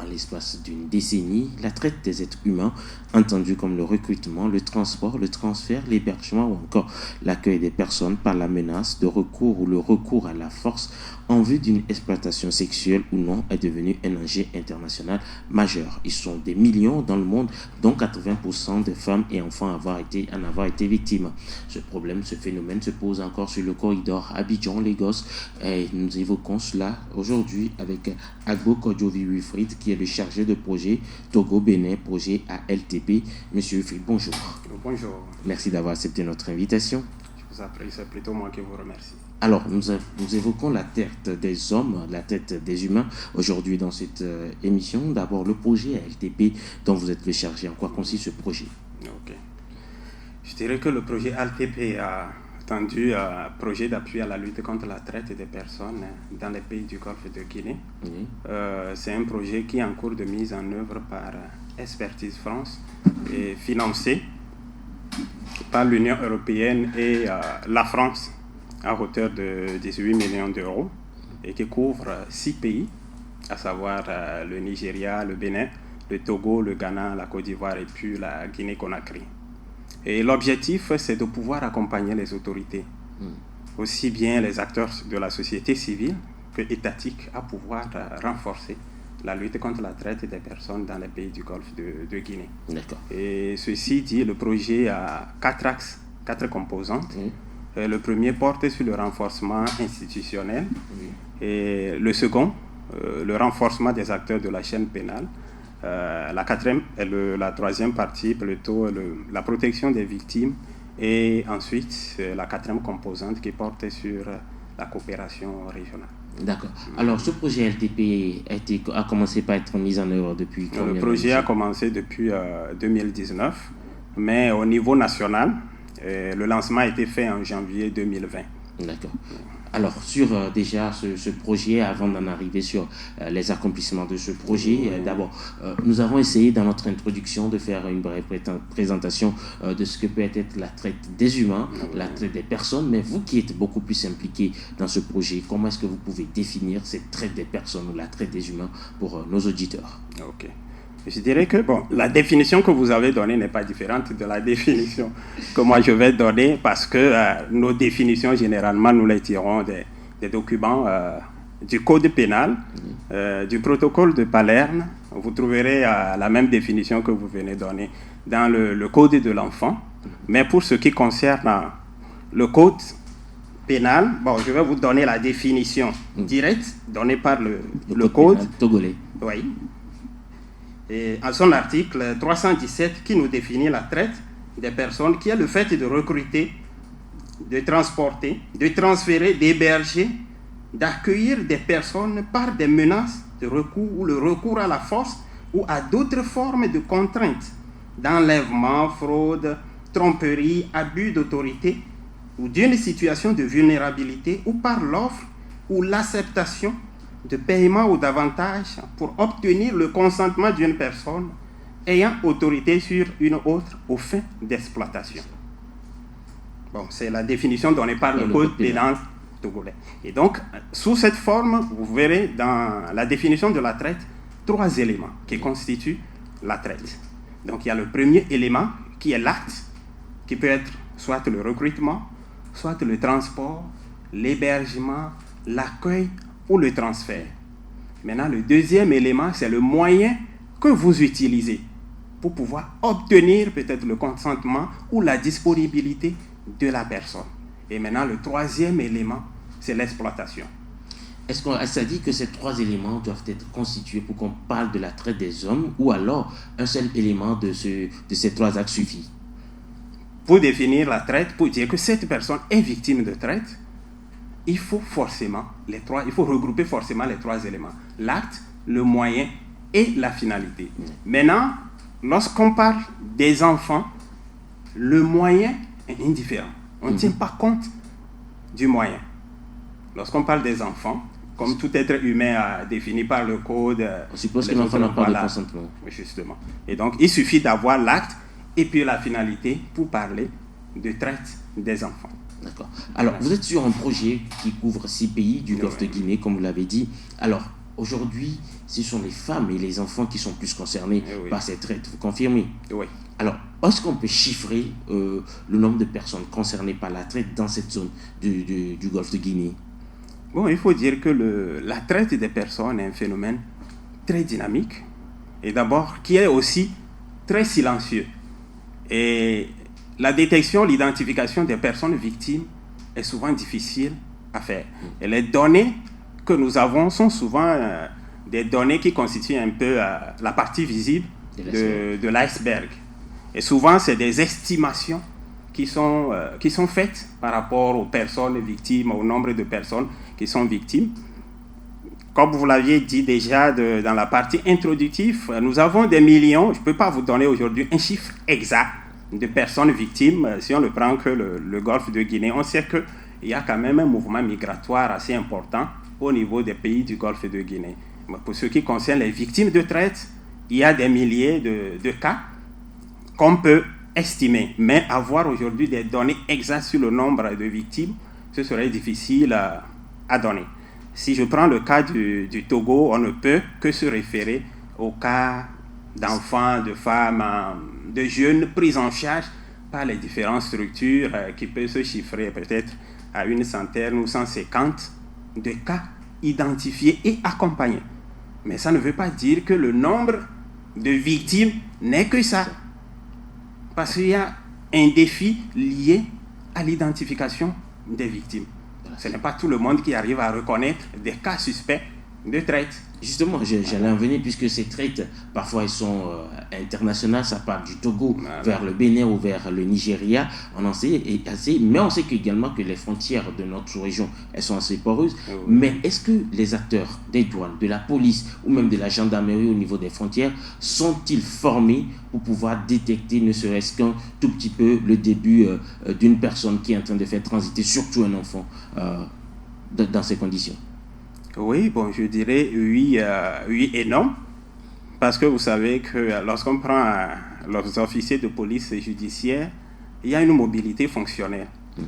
l'espace d'une décennie, la traite des êtres humains, entendue comme le recrutement, le transport, le transfert, l'hébergement ou encore l'accueil des personnes par la menace de recours ou le recours à la force en vue d'une exploitation sexuelle ou non, est devenu un enjeu international majeur. Ils sont des millions dans le monde, dont 80% de femmes et enfants en avoir été victimes. Ce problème, ce phénomène se pose encore sur le corridor Abidjan-Lagos et nous évoquons cela aujourd'hui avec Agbo Kodjovi Wilfried, qui est le chargé de projet Togo-Bénin, projet ALTP. Monsieur Wilfried, bonjour. Bonjour. Merci d'avoir accepté notre invitation. Je vous apprécie, c'est plutôt moi qui vous remercie. Alors, nous évoquons la tête des hommes, la tête des humains aujourd'hui dans cette émission. D'abord, le projet ALTP dont vous êtes le chargé. En quoi consiste ce projet? Ok. Je dirais que le projet ALTP a tendu à projet d'appui à la lutte contre la traite des personnes dans les pays du Golfe de Guinée. Oui. C'est un projet qui est en cours de mise en œuvre par Expertise France et financé par l'Union européenne et la France à hauteur de 18 millions d'euros et qui couvre 6 pays, à savoir le Nigeria, le Bénin, le Togo, le Ghana, la Côte d'Ivoire et puis la Guinée-Conakry. Et l'objectif, c'est de pouvoir accompagner les autorités, aussi bien les acteurs de la société civile que étatiques, à pouvoir renforcer la lutte contre la traite des personnes dans les pays du Golfe de Guinée. D'accord. Et ceci dit, le projet a 4 axes, 4 composantes. Le premier porte sur le renforcement institutionnel et le second, le renforcement des acteurs de la chaîne pénale. La troisième partie, plutôt la protection des victimes et ensuite la quatrième composante qui porte sur la coopération régionale. D'accord. Alors, ce projet LTP a commencé par être mis en œuvre depuis combien de temps? Le projet a commencé depuis 2019, mais au niveau national, le lancement a été fait en janvier 2020. D'accord. Alors, sur déjà ce projet, avant d'en arriver sur les accomplissements de ce projet, d'abord, nous avons essayé dans notre introduction de faire une brève présentation de ce que peut être la traite des humains, la traite des personnes, mais vous qui êtes beaucoup plus impliqué dans ce projet, comment est-ce que vous pouvez définir cette traite des personnes ou la traite des humains pour nos auditeurs? Ok. Je dirais que la définition que vous avez donnée n'est pas différente de la définition que moi je vais donner parce que nos définitions, généralement, nous les tirons des documents du Code pénal, du protocole de Palerme. Vous trouverez la même définition que vous venez de donner dans le Code de l'enfant. Mais pour ce qui concerne le Code pénal, je vais vous donner la définition directe donnée par le Code togolais. Oui. Et à son article 317 qui nous définit la traite des personnes, qui est le fait de recruter, de transporter, de transférer, d'héberger, d'accueillir des personnes par des menaces de recours ou le recours à la force ou à d'autres formes de contraintes, d'enlèvement, fraude, tromperie, abus d'autorité ou d'une situation de vulnérabilité ou par l'offre ou l'acceptation de paiement ou d'avantage pour obtenir le consentement d'une personne ayant autorité sur une autre aux fins d'exploitation. C'est la définition donnée par le Code pénal togolais. Et donc, sous cette forme, vous verrez dans la définition de la traite 3 éléments qui constituent la traite. Donc, il y a le premier élément qui est l'acte, qui peut être soit le recrutement, soit le transport, l'hébergement, l'accueil ou le transfert. Maintenant, le deuxième élément, c'est le moyen que vous utilisez pour pouvoir obtenir peut-être le consentement ou la disponibilité de la personne. Et maintenant, le troisième élément, c'est l'exploitation. Est-ce qu'on ça dit que ces 3 éléments doivent être constitués pour qu'on parle de la traite des hommes, ou alors un seul élément de ces 3 actes suffit? Pour définir la traite, pour dire que cette personne est victime de traite, il faut regrouper forcément les 3 éléments. L'acte, le moyen et la finalité. Maintenant, lorsqu'on parle des enfants, le moyen est indifférent. On ne tient pas compte du moyen. Lorsqu'on parle des enfants, comme tout être humain défini par le code... On suppose que l'enfant n'a pas de consentement. Justement. Et donc, il suffit d'avoir l'acte et puis la finalité pour parler de traite des enfants. D'accord. Alors, vous êtes sur un projet qui couvre 6 pays du Golfe de Guinée, comme vous l'avez dit. Alors, aujourd'hui, ce sont les femmes et les enfants qui sont plus concernés par cette traite. Vous confirmez? Oui. Alors, est-ce qu'on peut chiffrer le nombre de personnes concernées par la traite dans cette zone du golfe de Guinée? Bon, il faut dire que la traite des personnes est un phénomène très dynamique et d'abord qui est aussi très silencieux. Et la détection, l'identification des personnes victimes est souvent difficile à faire. Et les données que nous avons sont souvent des données qui constituent un peu la partie visible de l'iceberg. Et souvent, c'est des estimations qui sont faites par rapport aux personnes victimes, au nombre de personnes qui sont victimes. Comme vous l'aviez dit déjà dans la partie introductive, nous avons des millions, je ne peux pas vous donner aujourd'hui un chiffre exact de personnes victimes. Si on ne prend que le golfe de Guinée, on sait qu'il y a quand même un mouvement migratoire assez important au niveau des pays du golfe de Guinée. Pour ce qui concerne les victimes de traite, il y a des milliers de cas qu'on peut estimer. Mais avoir aujourd'hui des données exactes sur le nombre de victimes, ce serait difficile à donner. Si je prends le cas du Togo, on ne peut que se référer au cas d'enfants, de femmes, de jeunes pris en charge par les différentes structures qui peuvent se chiffrer peut-être à une centaine ou 150 de cas identifiés et accompagnés. Mais ça ne veut pas dire que le nombre de victimes n'est que ça. Parce qu'il y a un défi lié à l'identification des victimes. Ce n'est pas tout le monde qui arrive à reconnaître des cas suspects de traite. Justement, j'allais en venir, puisque ces traites, parfois elles sont internationales, ça part du Togo vers le Bénin ou vers le Nigeria, mais on sait également que les frontières de notre région, elles sont assez poreuses. Mais est-ce que les acteurs des douanes, de la police ou même de la gendarmerie au niveau des frontières sont-ils formés pour pouvoir détecter, ne serait-ce qu'un tout petit peu, le début d'une personne qui est en train de faire transiter, surtout un enfant, dans ces conditions? Oui, bon, je dirais oui et non. Parce que vous savez que lorsqu'on prend les officiers de police judiciaire, il y a une mobilité fonctionnelle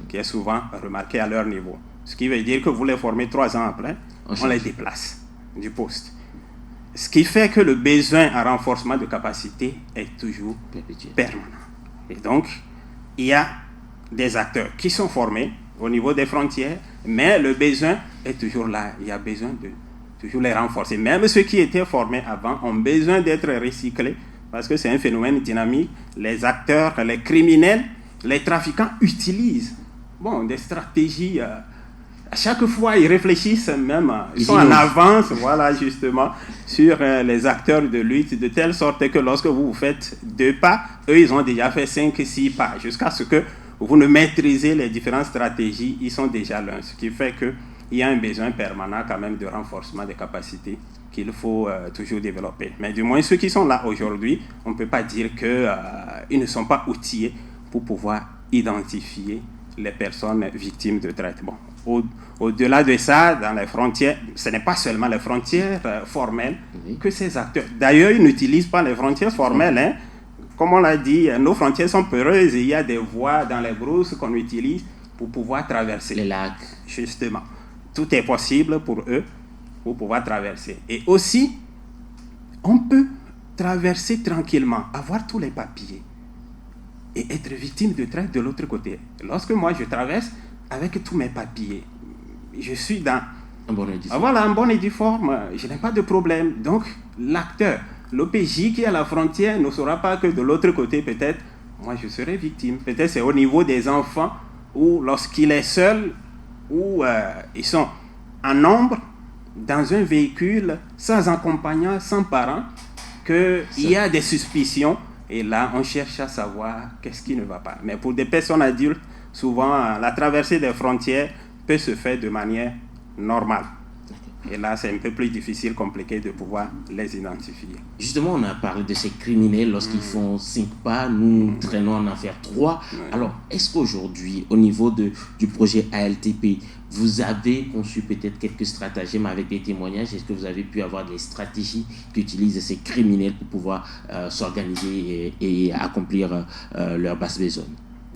qui est souvent remarquée à leur niveau. Ce qui veut dire que vous les formez 3 ans après, on les déplace du poste. Ce qui fait que le besoin en renforcement de capacité est toujours permanent. Et donc, il y a des acteurs qui sont formés au niveau des frontières, mais le besoin est toujours là. Il y a besoin de toujours les renforcer. Même ceux qui étaient formés avant ont besoin d'être recyclés parce que c'est un phénomène dynamique. Les acteurs, les criminels, les trafiquants utilisent des stratégies. À chaque fois, ils réfléchissent même, ils sont en avance, voilà, justement, sur les acteurs de lutte, de telle sorte que lorsque vous faites 2 pas, eux, ils ont déjà fait 5, 6 pas, jusqu'à ce que vous ne maîtrisez les différentes stratégies, ils sont déjà là. Ce qui fait qu'il y a un besoin permanent quand même de renforcement des capacités qu'il faut toujours développer. Mais du moins, ceux qui sont là aujourd'hui, on ne peut pas dire qu'ils ne sont pas outillés pour pouvoir identifier les personnes victimes de traite. Bon, au-delà de ça, dans les frontières, ce n'est pas seulement les frontières formelles que ces acteurs... D'ailleurs, ils n'utilisent pas les frontières formelles, Comme on l'a dit, nos frontières sont peureuses et il y a des voies dans les brousses qu'on utilise pour pouvoir traverser. Les lacs. Justement. Tout est possible pour eux pour pouvoir traverser. Et aussi, on peut traverser tranquillement, avoir tous les papiers et être victime de traite de l'autre côté. Lorsque moi je traverse avec tous mes papiers, je suis dans un bon et due forme. Voilà, un bon et due forme, je n'ai pas de problème. Donc, l'acteur, l'OPJ qui est à la frontière ne saura pas que de l'autre côté, peut-être, moi je serai victime. Peut-être c'est au niveau des enfants ou lorsqu'il est seul ou ils sont en nombre dans un véhicule sans accompagnant, sans parents, qu'il y a des suspicions et là on cherche à savoir qu'est-ce qui ne va pas. Mais pour des personnes adultes, souvent la traversée des frontières peut se faire de manière normale. Et là, c'est un peu plus difficile, compliqué de pouvoir les identifier. Justement, on a parlé de ces criminels lorsqu'ils font 5 pas, nous traînons en affaire 3. Alors, est-ce qu'aujourd'hui, au niveau du projet ALTP, vous avez conçu peut-être quelques stratagèmes avec des témoignages? Est-ce que vous avez pu avoir des stratégies qu'utilisent ces criminels pour pouvoir s'organiser et accomplir leur basse besogne?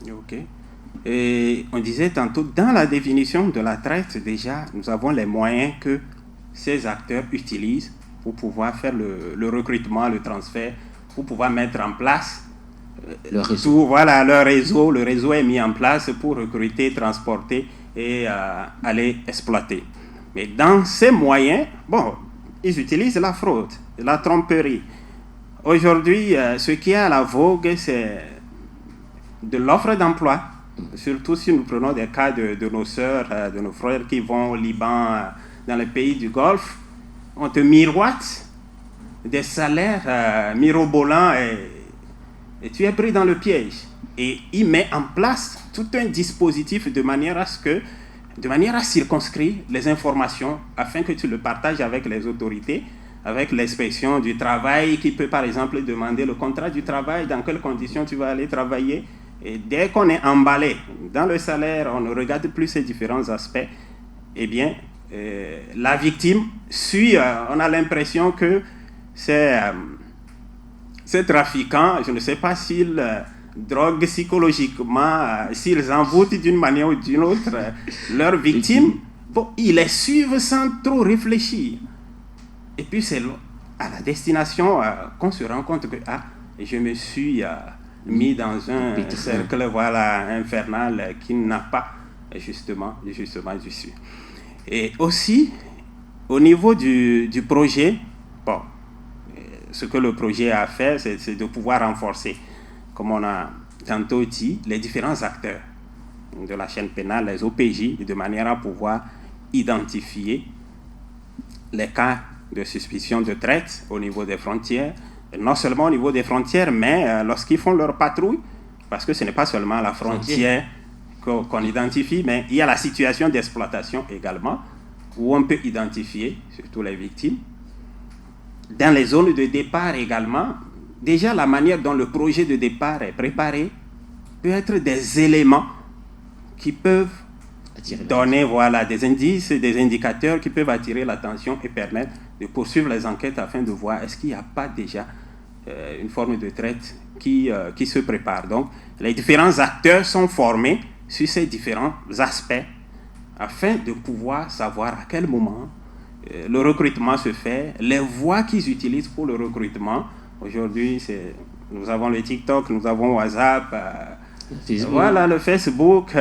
Ok. Et on disait tantôt, dans la définition de la traite, déjà, nous avons les moyens que ces acteurs utilisent pour pouvoir faire le recrutement, le transfert, pour pouvoir mettre en place le réseau. tout, voilà, leur réseau. Le réseau est mis en place pour recruter, transporter et aller exploiter. Mais dans ces moyens, bon, ils utilisent la fraude, la tromperie. Aujourd'hui, ce qui est à la vogue, c'est de l'offre d'emploi. Surtout si nous prenons des cas de nos sœurs, de nos frères qui vont au Liban, dans les pays du Golfe, on te miroite des salaires mirobolants et tu es pris dans le piège. Et il met en place tout un dispositif de manière à circonscrire les informations afin que tu le partages avec les autorités, avec l'inspection du travail qui peut par exemple demander le contrat du travail, dans quelles conditions tu vas aller travailler. Et dès qu'on est emballé dans le salaire, on ne regarde plus ces différents aspects, eh bien, la victime suit, on a l'impression que ces trafiquants, je ne sais pas s'ils droguent psychologiquement, s'ils envoûtent d'une manière ou d'une autre leurs victimes, bon, ils les suivent sans trop réfléchir. Et puis c'est à la destination qu'on se rend compte que je me suis mis dans un cercle infernal qui n'a pas justement d'issue. Et aussi, au niveau du projet, bon, ce que le projet a fait, c'est de pouvoir renforcer, comme on a tantôt dit, les différents acteurs de la chaîne pénale, les OPJ, de manière à pouvoir identifier les cas de suspicion de traite au niveau des frontières, non seulement au niveau des frontières, mais lorsqu'ils font leur patrouille, parce que ce n'est pas seulement la frontière qu'on identifie, mais il y a la situation d'exploitation également, où on peut identifier surtout les victimes. Dans les zones de départ également, déjà la manière dont le projet de départ est préparé peut être des éléments qui peuvent donner des indices, des indicateurs qui peuvent attirer l'attention et permettre de poursuivre les enquêtes afin de voir est-ce qu'il n'y a pas déjà une forme de traite qui se prépare. Donc, les différents acteurs sont formés sur ces différents aspects afin de pouvoir savoir à quel moment le recrutement se fait, les voies qu'ils utilisent pour le recrutement. Aujourd'hui, nous avons le TikTok, nous avons WhatsApp, voilà, le Facebook,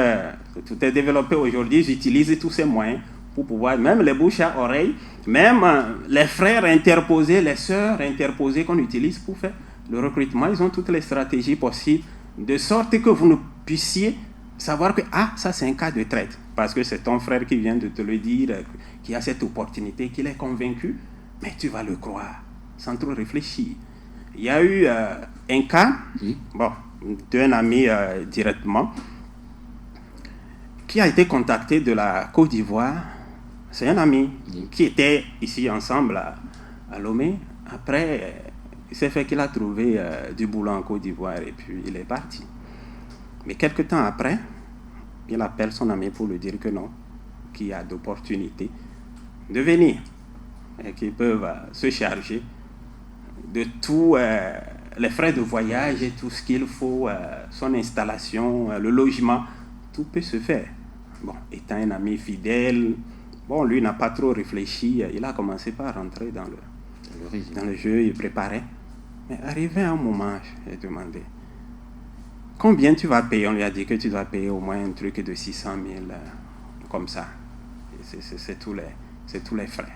tout est développé aujourd'hui. Ils utilisent tous ces moyens pour pouvoir, même les bouches à oreille, même les frères interposés, les sœurs interposées qu'on utilise pour faire le recrutement. Ils ont toutes les stratégies possibles, de sorte que vous ne puissiez savoir que ça c'est un cas de traite, parce que c'est ton frère qui vient de te le dire, qui a cette opportunité, qu'il est convaincu, mais tu vas le croire sans trop réfléchir. Il y a eu un cas, d'un ami directement, qui a été contacté de la Côte d'Ivoire. C'est un ami qui était ici ensemble à Lomé. Après, il s'est fait qu'il a trouvé du boulot en Côte d'Ivoire et puis il est parti. Mais quelques temps après, il appelle son ami pour lui dire que non, qu'il y a d'opportunités de venir et qu'ils peuvent se charger de tous les frais de voyage et tout ce qu'il faut, son installation, le logement, tout peut se faire. Bon, étant un ami fidèle, lui n'a pas trop réfléchi, il a commencé par rentrer dans le jeu, il préparait. Mais arrivé à un moment, j'ai demandé, combien tu vas payer? On lui a dit que tu dois payer au moins un truc de 600 000, comme ça. C'est tous les frais.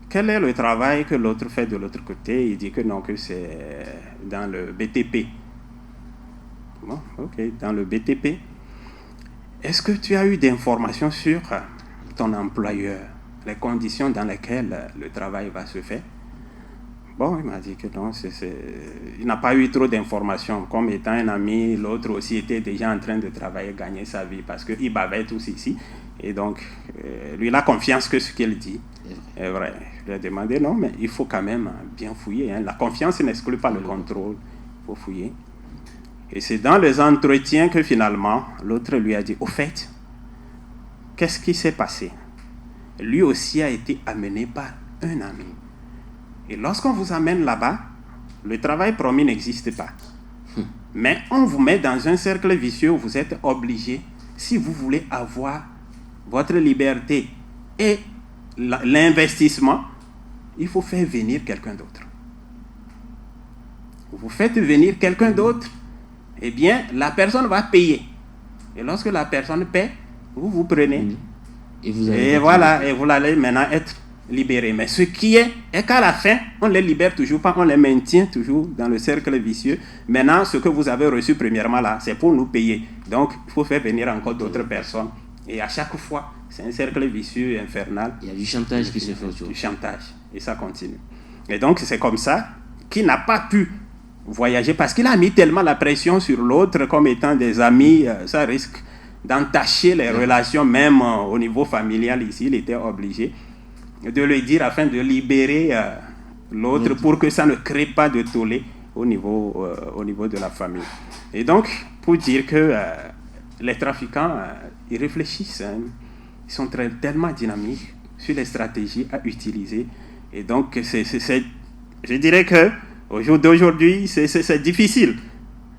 Quel est le travail que l'autre fait de l'autre côté? Il dit que non, que c'est dans le BTP. Bon, ok, dans le BTP. Est-ce que tu as eu des informations sur ton employeur, les conditions dans lesquelles le travail va se faire? Bon, il m'a dit que non, il n'a pas eu trop d'informations. Comme étant un ami, l'autre aussi était déjà en train de travailler, gagner sa vie, parce qu'il bavait tous ici. Et donc, lui, il a confiance que ce qu'il dit est vrai. Je lui ai demandé, non, mais il faut quand même bien fouiller. La confiance n'exclut pas le contrôle. Il faut fouiller. Et c'est dans les entretiens que finalement, l'autre lui a dit, au fait, qu'est-ce qui s'est passé? Lui aussi a été amené par un ami. Et lorsqu'on vous amène là-bas, le travail promis n'existe pas. Mais on vous met dans un cercle vicieux où vous êtes obligé, si vous voulez avoir votre liberté et l'investissement, il faut faire venir quelqu'un d'autre. Vous faites venir quelqu'un d'autre, eh bien, la personne va payer. Et lorsque la personne paie, vous prenez. Et vous allez maintenant être libéré. Mais ce qui est qu'à la fin, on ne les libère toujours pas, on les maintient toujours dans le cercle vicieux. Maintenant, ce que vous avez reçu premièrement là, c'est pour nous payer. Donc, il faut faire venir encore d'autres personnes. Et à chaque fois, c'est un cercle vicieux, infernal. Il y a du chantage qui se fait autour. Du chantage. Et ça continue. Et donc, c'est comme ça qu'il n'a pas pu voyager parce qu'il a mis tellement la pression sur l'autre comme étant des amis. Ça risque d'entacher les relations, même au niveau familial ici. Il était obligé de le dire afin de libérer l'autre pour que ça ne crée pas de tollé au niveau de la famille. Et donc, pour dire que les trafiquants, ils réfléchissent, hein. Ils sont tellement dynamiques sur les stratégies à utiliser. Et donc, je dirais que au jour d'aujourd'hui, c'est difficile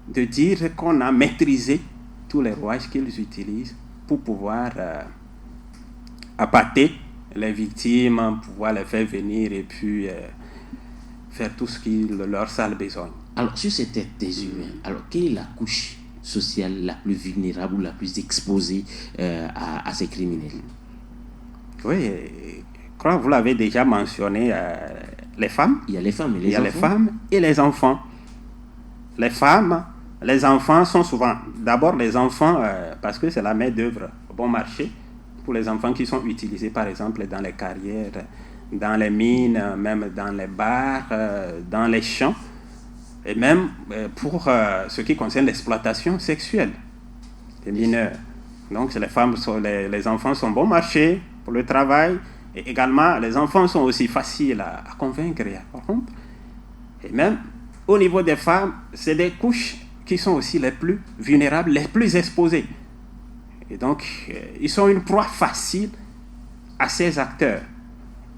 de dire qu'on a maîtrisé tous les rouages qu'ils utilisent pour pouvoir appâter les victimes, pouvoir les faire venir et puis faire tout ce qui leur sale besogne. Alors, sur cette tête des humains, alors quelle est la couche sociale la plus vulnérable ou la plus exposée à ces criminels? Oui, je crois que vous l'avez déjà mentionné, les femmes. Il y a les femmes et les enfants. Il y a les femmes et les enfants. Les femmes, les enfants sont souvent, d'abord les enfants, parce que c'est la main-d'œuvre bon marché, pour les enfants qui sont utilisés par exemple dans les carrières, dans les mines, même dans les bars, dans les champs, et même pour ce qui concerne l'exploitation sexuelle des mineurs. Donc les enfants sont bon marché pour le travail, et également les enfants sont aussi faciles à convaincre et à corrompre. Et même au niveau des femmes, c'est des couches qui sont aussi les plus vulnérables, les plus exposées. Et donc, ils sont une proie facile à ces acteurs.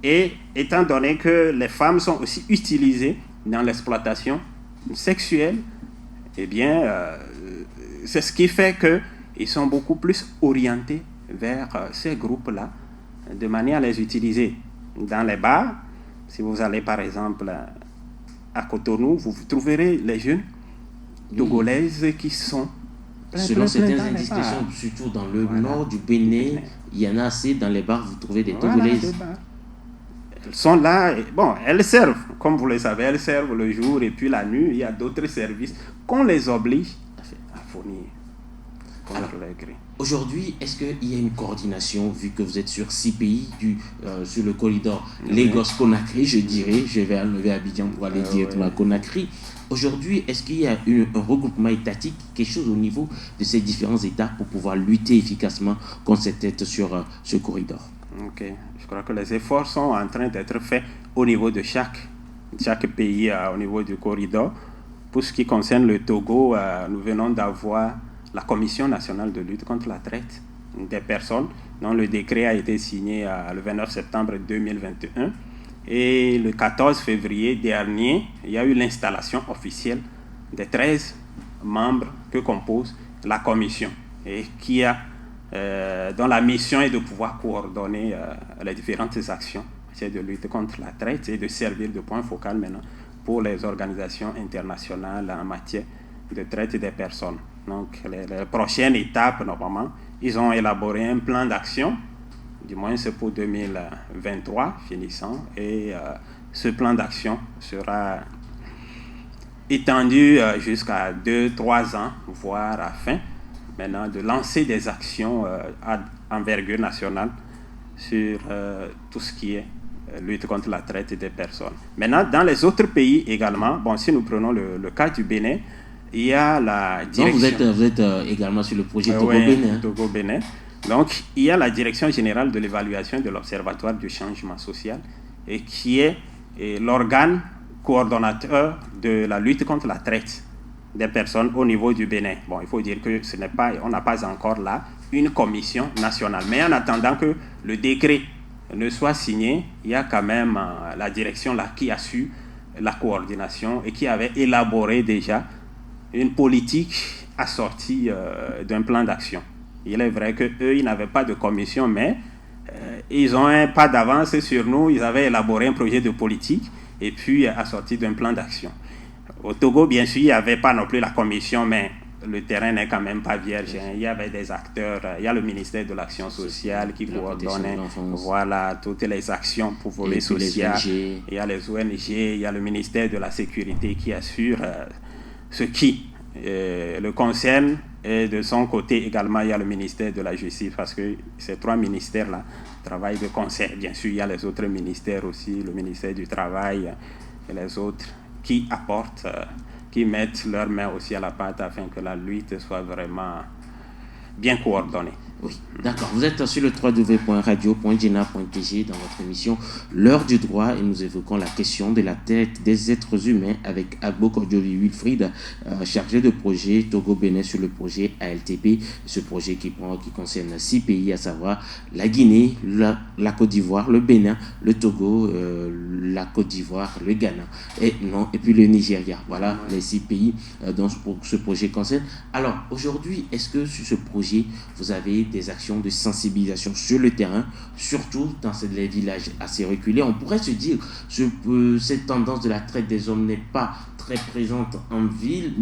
Et étant donné que les femmes sont aussi utilisées dans l'exploitation sexuelle, eh bien, c'est ce qui fait qu'ils sont beaucoup plus orientés vers ces groupes-là, de manière à les utiliser dans les bars. Si vous allez par exemple à Cotonou, vous trouverez les jeunes togolaises qui sont selon certaines indications, surtout dans le nord du Bénin, il y en a assez dans les bars, vous trouvez des togolaises. Elles sont là, elles servent, comme vous le savez, elles servent le jour et puis la nuit. Il y a d'autres services qu'on les oblige à fournir. Alors, aujourd'hui, est-ce qu'il y a une coordination, vu que vous êtes sur 6 pays sur le corridor Lagos-Conakry, je dirais, je vais enlever Abidjan pour aller directement à Conakry. Aujourd'hui, est-ce qu'il y a un regroupement étatique, quelque chose au niveau de ces différents États pour pouvoir lutter efficacement contre cette tête sur ce corridor? Ok, je crois que les efforts sont en train d'être faits au niveau de chaque pays, au niveau du corridor. Pour ce qui concerne le Togo, nous venons d'avoir la Commission nationale de lutte contre la traite des personnes, dont le décret a été signé le 29 septembre 2021. Et le 14 février dernier, il y a eu l'installation officielle des 13 membres que compose la commission et dont la mission est de pouvoir coordonner les différentes actions de lutte contre la traite et de servir de point focal maintenant pour les organisations internationales en matière de traite des personnes. Donc, les prochaines étapes, normalement, ils ont élaboré un plan d'action, du moins c'est pour 2023 finissant, et ce plan d'action sera étendu jusqu'à 2-3 ans, voire afin maintenant de lancer des actions à envergure nationale sur tout ce qui est lutte contre la traite des personnes. Maintenant, dans les autres pays également, si nous prenons le cas du Bénin, il y a la direction... Donc vous êtes également sur le projet Togo-Bénin. Togo-Bénin. Donc, il y a la Direction générale de l'évaluation de l'Observatoire du changement social, et qui est l'organe coordonnateur de la lutte contre la traite des personnes au niveau du Bénin. Il faut dire que on n'a pas encore là une commission nationale. Mais en attendant que le décret ne soit signé, il y a quand même la direction là qui a su la coordination et qui avait élaboré déjà une politique assortie d'un plan d'action. Il est vrai qu'eux, ils n'avaient pas de commission, mais ils ont un pas d'avance sur nous. Ils avaient élaboré un projet de politique et puis assorti d'un plan d'action. Au Togo, bien sûr, il n'y avait pas non plus la commission, mais le terrain n'est quand même pas vierge. Il y avait des acteurs. Il y a le ministère de l'Action sociale qui coordonnait toutes les actions pour volet social. Il y a les ONG, il y a le ministère de la Sécurité qui assure ce qui le concerne. Et de son côté également, il y a le ministère de la Justice, parce que ces trois ministères-là travaillent de concert. Bien sûr, il y a les autres ministères aussi, le ministère du Travail et les autres, qui apportent, qui mettent leurs mains aussi à la pâte afin que la lutte soit vraiment bien coordonnée. Oui, d'accord. Vous êtes sur le www.radio.gena.tg dans votre émission L'heure du droit et nous évoquons la question de la traite des êtres humains avec Agbo Kordjovi Wilfried, chargé de projet Togo-Bénin sur le projet ALTP. Ce projet qui concerne 6 pays, à savoir la Guinée, la Côte d'Ivoire, le Bénin, le Togo, la Côte d'Ivoire, le Ghana et puis le Nigeria. Voilà les 6 pays dont ce projet concerne. Alors aujourd'hui, est-ce que sur ce projet, vous avez des actions de sensibilisation sur le terrain, surtout dans les villages assez reculés? On pourrait se dire que cette tendance de la traite des hommes n'est pas très présente en ville,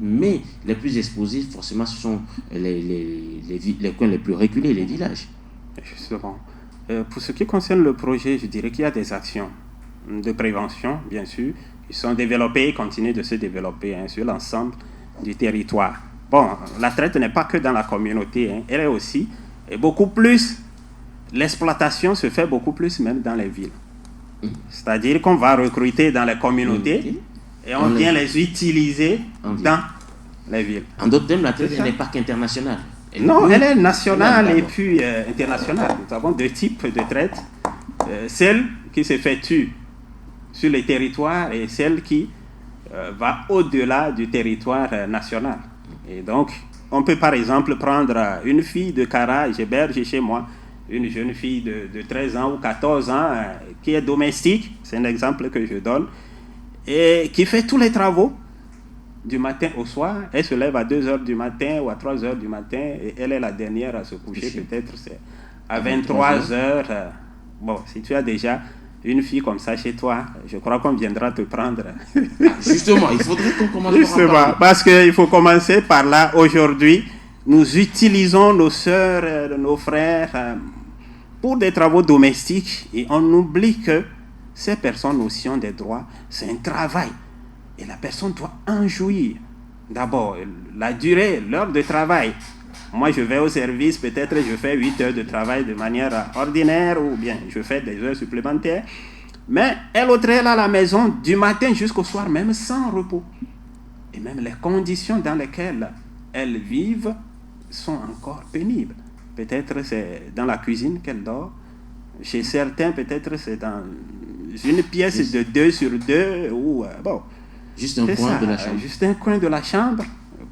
mais les plus exposés, forcément, ce sont les coins les plus reculés, les villages. Justement. Pour ce qui concerne le projet, je dirais qu'il y a des actions de prévention, bien sûr, qui sont développées et continuent de se développer sur l'ensemble du territoire. Bon, la traite n'est pas que dans la communauté, elle est aussi, et beaucoup plus, l'exploitation se fait beaucoup plus même dans les villes. C'est-à-dire qu'on va recruter dans les communautés et on vient les utiliser dans les villes. En d'autres termes, la traite n'est pas qu'internationale. Elle est nationale et puis internationale. Nous avons 2 types de traite. Celle qui s'effectue sur les territoires et celle qui va au-delà du territoire national. Et donc, on peut par exemple prendre une fille de Kara, j'héberge chez moi, une jeune fille de 13 ans ou 14 ans qui est domestique, c'est un exemple que je donne, et qui fait tous les travaux du matin au soir. Elle se lève à 2h du matin ou à 3h du matin et elle est la dernière à se coucher, peut-être c'est à 23h. Bon, si tu as déjà une fille comme ça chez toi, je crois qu'on viendra te prendre. Justement, il faudrait qu'on commence Justement, par en parler. parce qu'il faut commencer par là. Aujourd'hui, nous utilisons nos sœurs, nos frères pour des travaux domestiques et on oublie que ces personnes aussi ont des droits. C'est un travail et la personne doit en jouir. D'abord, la durée, l'heure de travail. Moi, je vais au service, peut-être je fais 8 heures de travail de manière ordinaire ou bien je fais des heures supplémentaires. Mais elle autre, elle à la maison du matin jusqu'au soir, même sans repos. Et même les conditions dans lesquelles elles vivent sont encore pénibles. Peut-être c'est dans la cuisine qu'elle dort. Chez certains, peut-être c'est dans une pièce de 2 sur 2 ou bon. Juste un coin de la chambre. Juste un coin de la chambre.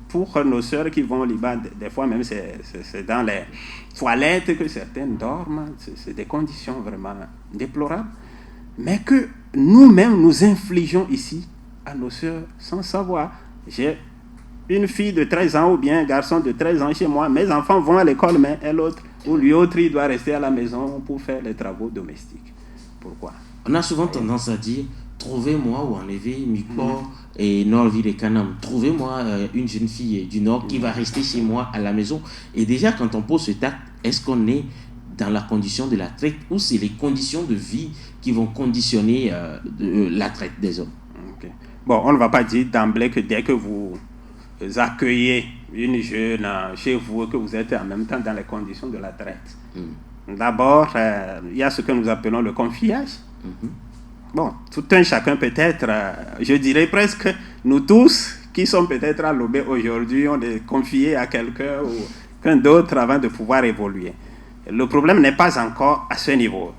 Pour nos sœurs qui vont au Liban, des fois même c'est dans les toilettes que certaines dorment. C'est des conditions vraiment déplorables. Mais que nous-mêmes nous infligeons ici à nos sœurs sans savoir. J'ai une fille de 13 ans ou bien un garçon de 13 ans chez moi. Mes enfants vont à l'école, mais l'autre ou lui autre, il doit rester à la maison pour faire les travaux domestiques. Pourquoi? On a souvent tendance à dire trouvez-moi ou enlevez Mikpo et Nord-Ville et Kanam. Trouvez-moi une jeune fille du Nord qui va rester chez moi à la maison. Et déjà, quand on pose cet acte, est-ce qu'on est dans la condition de la traite ou c'est les conditions de vie qui vont conditionner la traite des hommes? Okay. Bon, on ne va pas dire d'emblée que dès que vous accueillez une jeune chez vous, que vous êtes en même temps dans les conditions de la traite. D'abord, il y a ce que nous appelons le confiage. Bon, tout un chacun peut-être, je dirais presque nous tous qui sommes peut-être à l'OB aujourd'hui, on est confiés à quelqu'un ou qu'un d'autre avant de pouvoir évoluer. Le problème n'est pas encore à ce niveau.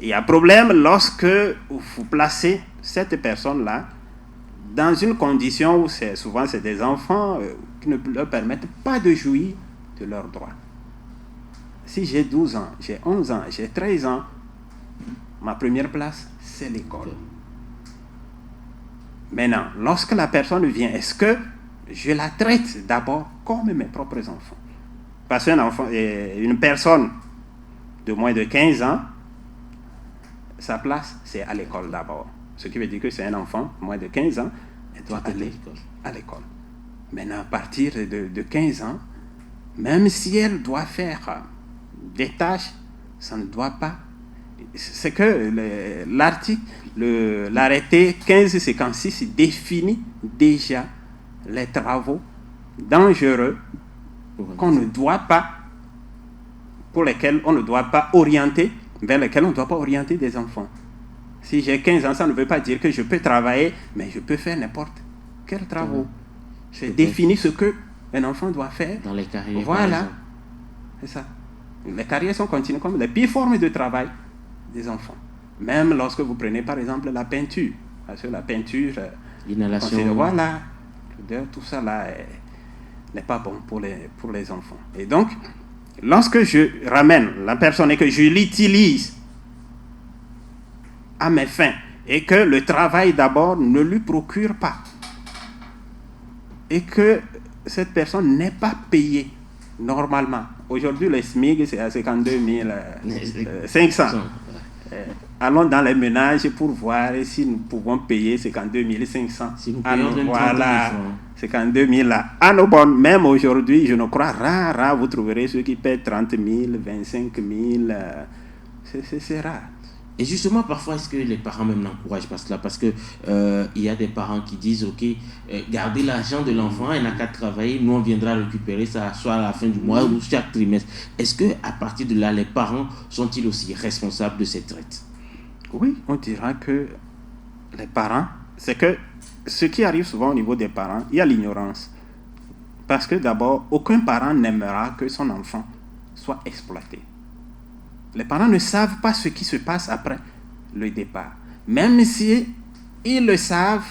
Il y a un problème lorsque vous placez cette personne-là dans une condition où souvent c'est des enfants qui ne leur permettent pas de jouir de leurs droits. Si j'ai 12 ans, j'ai 11 ans, j'ai 13 ans, ma première place, c'est l'école. Maintenant, lorsque la personne vient, est-ce que je la traite d'abord comme mes propres enfants? Parce qu'un enfant, une personne de moins de 15 ans, sa place, c'est à l'école d'abord. Ce qui veut dire que c'est un enfant, moins de 15 ans, elle doit aller à l'école. Maintenant, à partir de 15 ans, même si elle doit faire des tâches, ça ne doit pas. C'est que l'arrêté 1556 définit déjà les travaux dangereux qu'on ne doit pas, pour lesquels on ne doit pas orienter, vers lesquels on ne doit pas orienter des enfants. Si j'ai 15 ans, ça ne veut pas dire que je peux travailler, mais je peux faire n'importe quel travaux. C'est définir ce qu'un enfant doit faire. Dans les carrières. Voilà. C'est ça. Les carrières sont continues comme les pires formes de travail des enfants. Même lorsque vous prenez par exemple la peinture. Parce que la peinture, l'inhalation. Voilà. Tout ça là n'est pas bon pour les enfants. Et donc, lorsque je ramène la personne et que je l'utilise à mes fins, et que le travail d'abord ne lui procure pas, et que cette personne n'est pas payée normalement. Aujourd'hui, le SMIC, c'est à 52 500. Allons dans les ménages pour voir si nous pouvons payer 52 500. Si nous payons voilà, 52 000 là. À nos bonnes, même aujourd'hui, je ne crois, rare, vous trouverez ceux qui paient 30 000, 25 000. C'est rare. Et justement, parfois, est-ce que les parents même n'encouragent pas cela? Parce que il y a des parents qui disent, ok, gardez l'argent de l'enfant, il n'a qu'à travailler, nous on viendra récupérer ça soit à la fin du mois ou chaque trimestre. Est-ce que à partir de là, les parents sont-ils aussi responsables de cette traite? Oui, on dira que les parents, c'est que ce qui arrive souvent au niveau des parents, il y a l'ignorance. Parce que d'abord, aucun parent n'aimera que son enfant soit exploité. Les parents ne savent pas ce qui se passe après le départ. Même si ils le savent,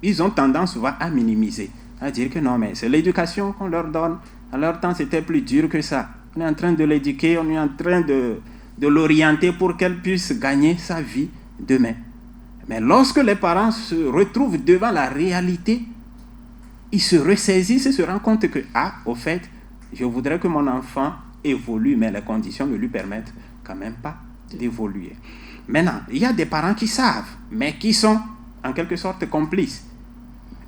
ils ont tendance souvent à minimiser, à dire que non, mais c'est l'éducation qu'on leur donne. À leur temps, c'était plus dur que ça. On est en train de l'éduquer, on est en train de l'orienter pour qu'elle puisse gagner sa vie demain. Mais lorsque les parents se retrouvent devant la réalité, ils se ressaisissent et se rendent compte que, au fait, je voudrais que mon enfant évolue, mais les conditions ne lui permettent quand même pas d'évoluer. Maintenant, il y a des parents qui savent, mais qui sont en quelque sorte complices,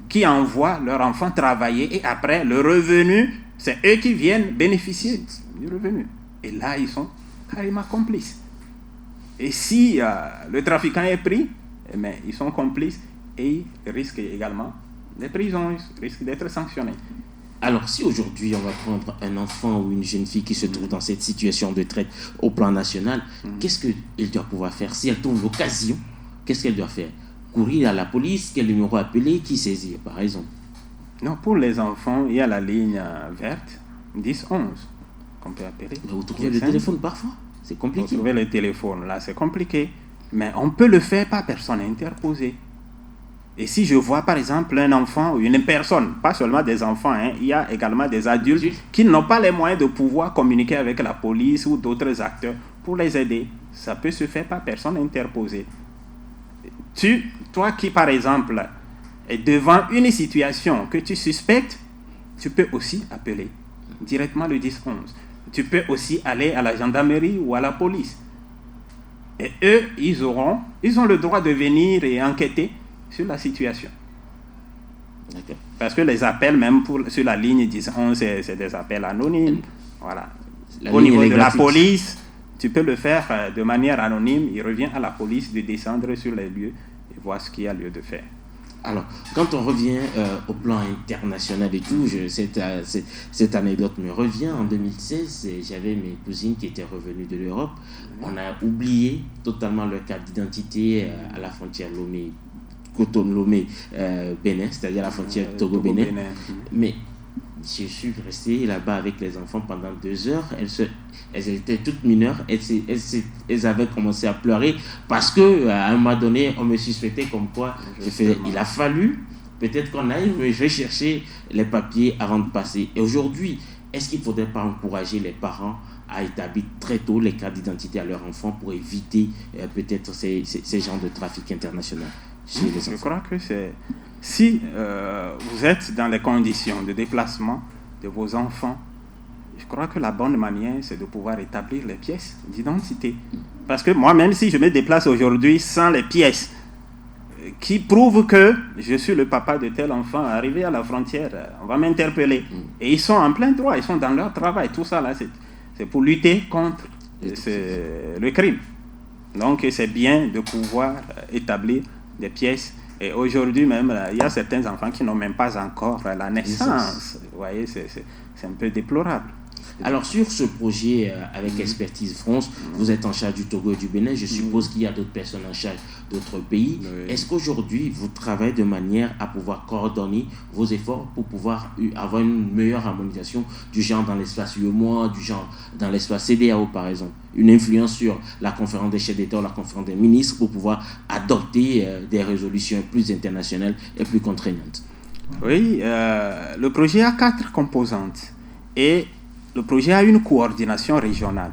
qui envoient leur enfant travailler et après, le revenu, c'est eux qui viennent bénéficier du revenu. Et là, ils sont carrément complices. Et si le trafiquant est pris, ils sont complices et ils risquent également des prisons, ils risquent d'être sanctionnés. Alors, si aujourd'hui on va prendre un enfant ou une jeune fille qui se trouve dans cette situation de traite au plan national, qu'est-ce qu'elle doit pouvoir faire? Si elle trouve l'occasion, qu'est-ce qu'elle doit faire? Courir à la police? Quel numéro appeler? Qui saisir, par exemple? Non, pour les enfants, il y a la ligne verte 10-11 qu'on peut appeler. Mais vous trouvez le téléphone parfois? C'est compliqué. Vous trouvez le téléphone, là, c'est compliqué. Mais on peut le faire par personne interposée. Et si je vois par exemple un enfant ou une personne, pas seulement des enfants, il y a également des adultes qui n'ont pas les moyens de pouvoir communiquer avec la police ou d'autres acteurs pour les aider. Ça peut se faire par personne interposée. Toi qui par exemple est devant une situation que tu suspectes, tu peux aussi appeler directement le 10-11. Tu peux aussi aller à la gendarmerie ou à la police. Et eux, ils ont le droit de venir et enquêter sur la situation. D'accord. Parce que les appels, même sur la ligne 10-11, c'est des appels anonymes. Voilà. Au niveau de la police, tu peux le faire de manière anonyme. Il revient à la police de descendre sur les lieux et voir ce qu'il y a lieu de faire. Alors, quand on revient au plan international et tout, cette anecdote me revient. En 2016, j'avais mes cousines qui étaient revenues de l'Europe. On a oublié totalement leur carte d'identité à la frontière Cotonou-Lomé-Bénin, c'est-à-dire la frontière Togo-Bénin. Mais je suis resté là-bas avec les enfants pendant 2 heures. Elles étaient toutes mineures. Elles avaient commencé à pleurer parce qu'à un moment donné, on me suspectait comme quoi il a fallu peut-être qu'on aille rechercher les papiers avant de passer. Et aujourd'hui, est-ce qu'il ne faudrait pas encourager les parents à établir très tôt les cartes d'identité à leurs enfants pour éviter peut-être ces genres de trafic international? Je crois que si vous êtes dans les conditions de déplacement de vos enfants, je crois que la bonne manière, c'est de pouvoir établir les pièces d'identité. Parce que moi, même si je me déplace aujourd'hui sans les pièces qui prouvent que je suis le papa de tel enfant, arrivé à la frontière, on va m'interpeller. Et ils sont en plein droit, ils sont dans leur travail. Tout ça, là, c'est pour lutter contre le crime. Donc, c'est bien de pouvoir établir des pièces. Et aujourd'hui même, il y a certains enfants qui n'ont même pas encore la naissance. Vous voyez, c'est un peu déplorable. Alors, sur ce projet avec Expertise France, vous êtes en charge du Togo et du Bénin. Je suppose qu'il y a d'autres personnes en charge d'autres pays. Est-ce qu'aujourd'hui, vous travaillez de manière à pouvoir coordonner vos efforts pour pouvoir avoir une meilleure harmonisation du genre dans l'espace UEMOA, du genre dans l'espace CEDEAO, par exemple? Une influence sur la conférence des chefs d'État ou la conférence des ministres pour pouvoir adopter des résolutions plus internationales et plus contraignantes? Oui, le projet a 4 composantes. Et le projet a une coordination régionale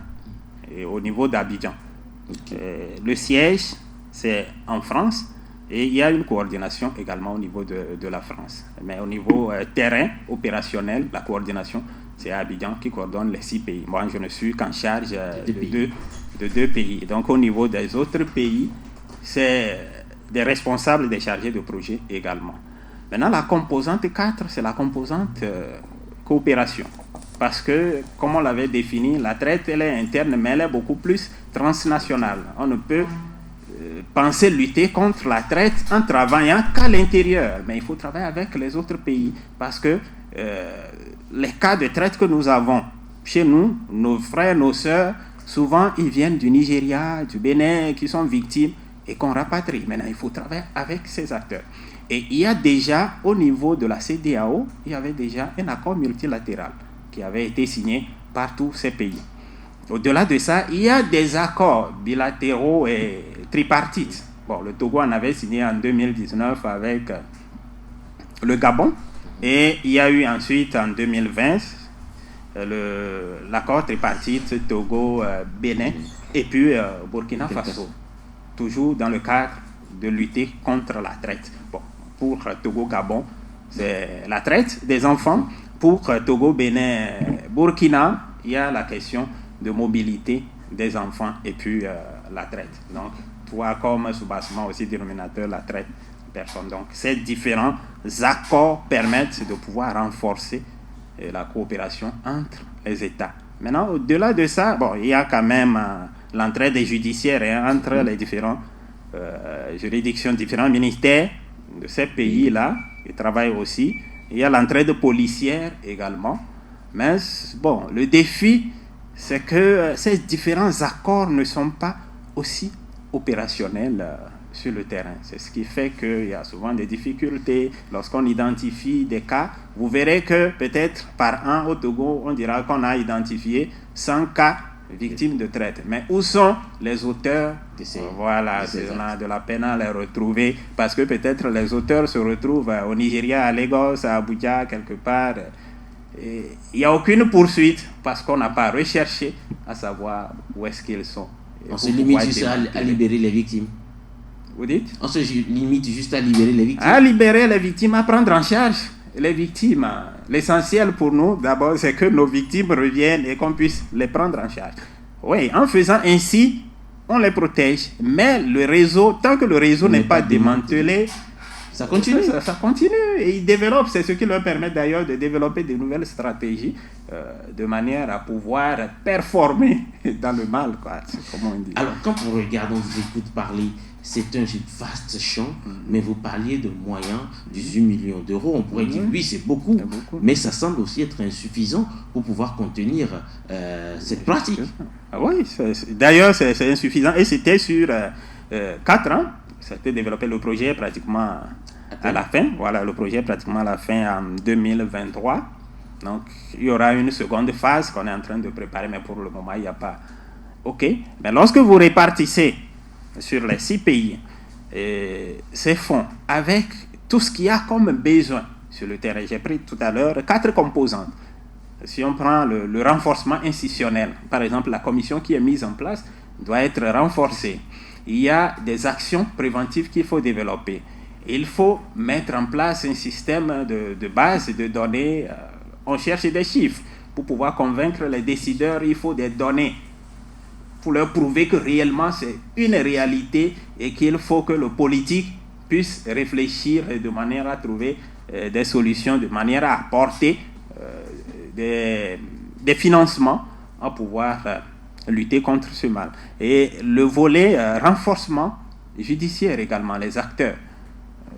au niveau d'Abidjan. Le siège, c'est en France et il y a une coordination également au niveau de la France. Mais au niveau terrain, opérationnel, la coordination, c'est Abidjan qui coordonne les 6 pays. Moi, je ne suis qu'en charge de 2 pays. Donc, au niveau des autres pays, c'est des responsables des chargés de projet également. Maintenant, la composante 4, c'est la composante coopération. Parce que, comme on l'avait défini, la traite, elle est interne, mais elle est beaucoup plus transnationale. On ne peut penser lutter contre la traite en travaillant qu'à l'intérieur. Mais il faut travailler avec les autres pays. Parce que les cas de traite que nous avons chez nous, nos frères, nos sœurs, souvent, ils viennent du Nigeria, du Bénin, qui sont victimes et qu'on rapatrie. Maintenant, il faut travailler avec ces acteurs. Et il y a déjà, au niveau de la CEDEAO, il y avait déjà un accord multilatéral qui avait été signé par tous ces pays. Au-delà de ça, il y a des accords bilatéraux et tripartites. Bon, le Togo en avait signé en 2019 avec le Gabon. Et il y a eu ensuite, en 2020, l'accord tripartite Togo-Bénin et puis Burkina Faso. Toujours dans le cadre de lutter contre la traite. Bon, pour Togo-Gabon, c'est la traite des enfants. Pour Togo, Bénin, Burkina, il y a la question de mobilité des enfants et puis la traite. Donc, toi, comme soubassement aussi dénominateur, la traite des personnes. Donc, ces différents accords permettent de pouvoir renforcer la coopération entre les États. Maintenant, au-delà de ça, bon, il y a quand même l'entraide judiciaire entre les différentes juridictions, différents ministères de ces pays-là qui travaillent aussi. Il y a l'entraide policière également. Mais bon, le défi, c'est que ces différents accords ne sont pas aussi opérationnels sur le terrain. C'est ce qui fait qu'il y a souvent des difficultés. Lorsqu'on identifie des cas, vous verrez que peut-être par an au Togo, on dira qu'on a identifié 100 cas victimes de traite. Mais où sont les auteurs de la peine à les retrouver? Parce que peut-être les auteurs se retrouvent au Nigeria, à Lagos, à Abuja, quelque part. Il n'y a aucune poursuite parce qu'on n'a pas recherché à savoir où est-ce qu'ils sont. On se limite juste à libérer les victimes. Vous dites? On se limite juste à libérer les victimes. À libérer les victimes, à prendre en charge les victimes. L'essentiel pour nous, d'abord, c'est que nos victimes reviennent et qu'on puisse les prendre en charge. Oui, en faisant ainsi, on les protège. Mais le réseau, tant que le réseau n'est pas démantelé, ça continue. Ça continue. Et ils développent, c'est ce qui leur permet d'ailleurs de développer de nouvelles stratégies de manière à pouvoir performer dans le mal, quoi. C'est comme on dit. Alors, quand on regarde, on vous écoute parler, c'est un vaste champ, mais vous parliez de moyens, 18 millions d'euros. On pourrait dire, oui, c'est beaucoup, mais ça semble aussi être insuffisant pour pouvoir contenir cette pratique. Ah oui, d'ailleurs, c'est insuffisant. Et c'était sur 4 ans. C'était développé le projet pratiquement à la fin. Voilà, le projet pratiquement à la fin en 2023. Donc, il y aura une seconde phase qu'on est en train de préparer, mais pour le moment, il n'y a pas. OK. Mais lorsque vous répartissez sur les 6 pays ces fonds avec tout ce qu'il y a comme besoin sur le terrain, j'ai pris tout à l'heure 4 composantes. Si on prend le renforcement institutionnel, par exemple, la commission qui est mise en place doit être renforcée. Il y a des actions préventives qu'il faut développer. Il faut mettre en place un système de base de données. On cherche des chiffres. Pour pouvoir convaincre les décideurs, il faut des données pour leur prouver que réellement c'est une réalité et qu'il faut que le politique puisse réfléchir de manière à trouver des solutions, de manière à apporter des financements à pouvoir lutter contre ce mal. Et le volet renforcement judiciaire également, les acteurs.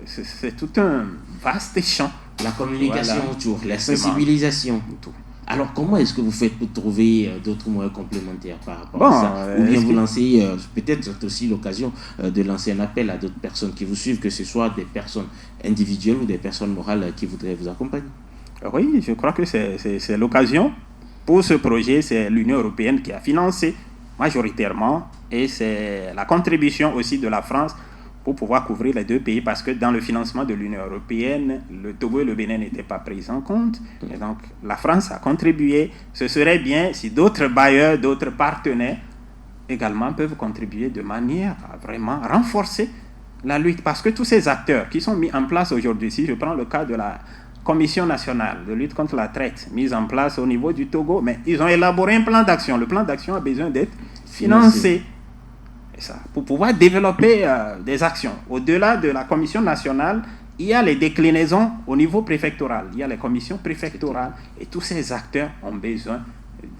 C'est tout un vaste champ. La communication autour, la sensibilisation. Tout. Alors, comment est-ce que vous faites pour trouver d'autres moyens complémentaires par rapport à ça? Ou bien vous lancez, peut-être c'est aussi l'occasion de lancer un appel à d'autres personnes qui vous suivent, que ce soit des personnes individuelles ou des personnes morales qui voudraient vous accompagner? Oui, je crois que c'est l'occasion. Pour ce projet, c'est l'Union européenne qui a financé majoritairement et c'est la contribution aussi de la France pour pouvoir couvrir les deux pays, parce que dans le financement de l'Union européenne, le Togo et le Bénin n'étaient pas pris en compte. Et donc, la France a contribué. Ce serait bien si d'autres bailleurs, d'autres partenaires également peuvent contribuer de manière à vraiment renforcer la lutte. Parce que tous ces acteurs qui sont mis en place aujourd'hui, si je prends le cas de la Commission nationale de lutte contre la traite, mise en place au niveau du Togo, mais ils ont élaboré un plan d'action. Le plan d'action a besoin d'être financé. Ça, pour pouvoir développer des actions. Au-delà de la commission nationale, il y a les déclinaisons au niveau préfectoral. Il y a les commissions préfectorales et tous ces acteurs ont besoin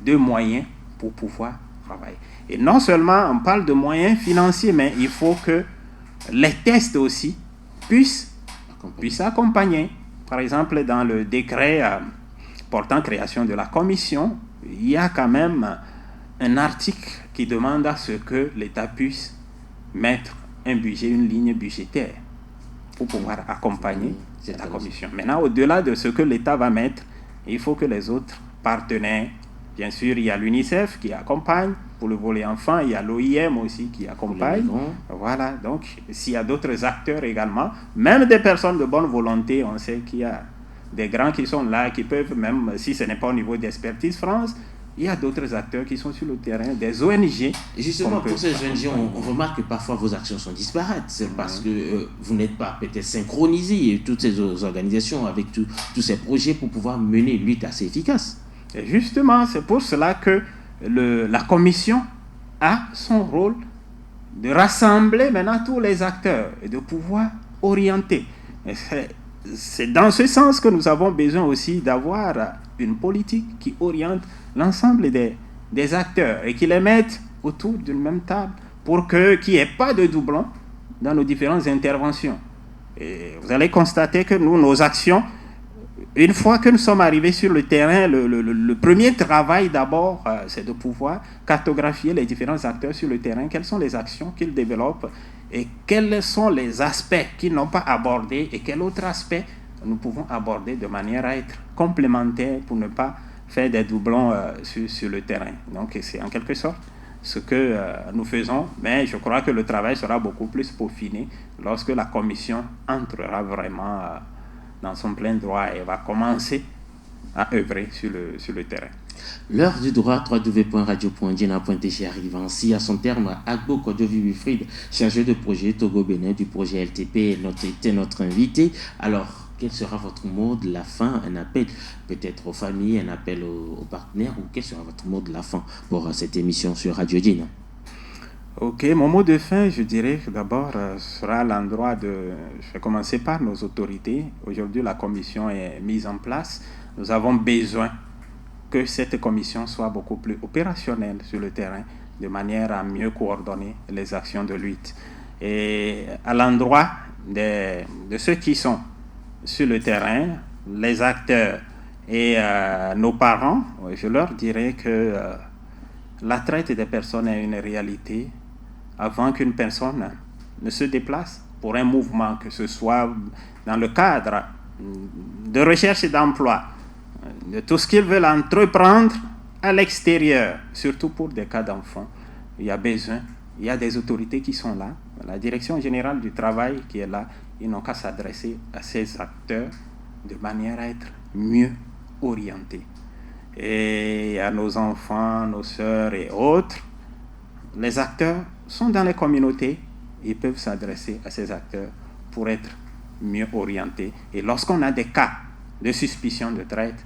de moyens pour pouvoir travailler. Et non seulement on parle de moyens financiers, mais il faut que les tests aussi puissent accompagner. Par exemple, dans le décret portant création de la commission, il y a quand même un article qui demande à ce que l'État puisse mettre un budget, une ligne budgétaire pour pouvoir accompagner la commission. Maintenant, au-delà de ce que l'État va mettre, il faut que les autres partenaires, bien sûr, il y a l'UNICEF qui accompagne pour le volet enfant, il y a l'OIM aussi qui accompagne. Voilà, donc s'il y a d'autres acteurs également, même des personnes de bonne volonté, on sait qu'il y a des grands qui sont là, qui peuvent même, si ce n'est pas au niveau d'Expertise France, il y a d'autres acteurs qui sont sur le terrain, des ONG. Et justement, pour ces ONG, on remarque que parfois vos actions sont disparates. C'est parce que vous n'êtes pas peut-être synchronisés, toutes ces organisations, avec tous ces projets pour pouvoir mener une lutte assez efficace. Et justement, c'est pour cela que la commission a son rôle de rassembler maintenant tous les acteurs et de pouvoir orienter. Et c'est dans ce sens que nous avons besoin aussi d'avoir une politique qui oriente l'ensemble des acteurs et qui les mettent autour d'une même table pour qu'il n'y ait pas de doublons dans nos différentes interventions. Et vous allez constater que nos actions, une fois que nous sommes arrivés sur le terrain, le premier travail d'abord, c'est de pouvoir cartographier les différents acteurs sur le terrain, quelles sont les actions qu'ils développent et quels sont les aspects qu'ils n'ont pas abordés et quel autre aspect nous pouvons aborder de manière à être complémentaires pour ne pas faire des doublons sur le terrain. Donc c'est en quelque sorte ce que nous faisons, mais je crois que le travail sera beaucoup plus peaufiné lorsque la commission entrera vraiment dans son plein droit et va commencer à œuvrer sur le terrain. L'heure du droit, www.radio.djena.tg arrive ainsi à son terme. Agbo Kodjovi Wilfried, chargé de projet Togo-Bénin du projet LTP, était notre invité. Alors, quel sera votre mot de la fin? Un appel peut-être aux familles, un appel aux partenaires, ou quel sera votre mot de la fin pour cette émission sur Radio Djena? Ok, mon mot de fin, je dirais que d'abord sera à l'endroit de... Je vais commencer par nos autorités. Aujourd'hui, la commission est mise en place. Nous avons besoin que cette commission soit beaucoup plus opérationnelle sur le terrain, de manière à mieux coordonner les actions de lutte. Et à l'endroit de ceux qui sont sur le terrain, les acteurs et nos parents, je leur dirais que la traite des personnes est une réalité. Avant qu'une personne ne se déplace pour un mouvement, que ce soit dans le cadre de recherche d'emploi, de tout ce qu'ils veulent entreprendre à l'extérieur, surtout pour des cas d'enfants, il y a des autorités qui sont là, la Direction générale du travail qui est là, ils n'ont qu'à s'adresser à ces acteurs de manière à être mieux orientés. Et à nos enfants, nos sœurs et autres, les acteurs sont dans les communautés, ils peuvent s'adresser à ces acteurs pour être mieux orientés. Et lorsqu'on a des cas de suspicion de traite,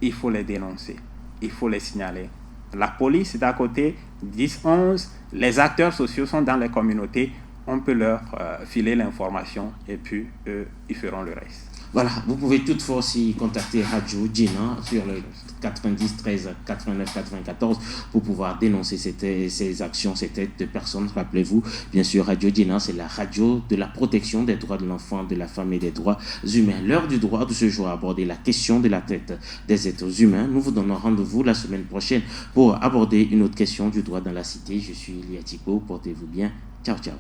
il faut les dénoncer, il faut les signaler. La police est à côté, 10, 11, les acteurs sociaux sont dans les communautés, on peut leur filer l'information et puis eux, ils feront le reste. Voilà, vous pouvez toutefois aussi contacter Radio Djinna sur le 90 13 89 94 pour pouvoir dénoncer ces actions, ces têtes de personnes. Rappelez-vous, bien sûr, Radio Djinna, c'est la radio de la protection des droits de l'enfant, de la femme et des droits humains. L'heure du droit de ce jour a abordé la question de la traite des êtres humains. Nous vous donnons rendez-vous la semaine prochaine pour aborder une autre question du droit dans la cité. Je suis Liatico, portez-vous bien. Ciao, ciao.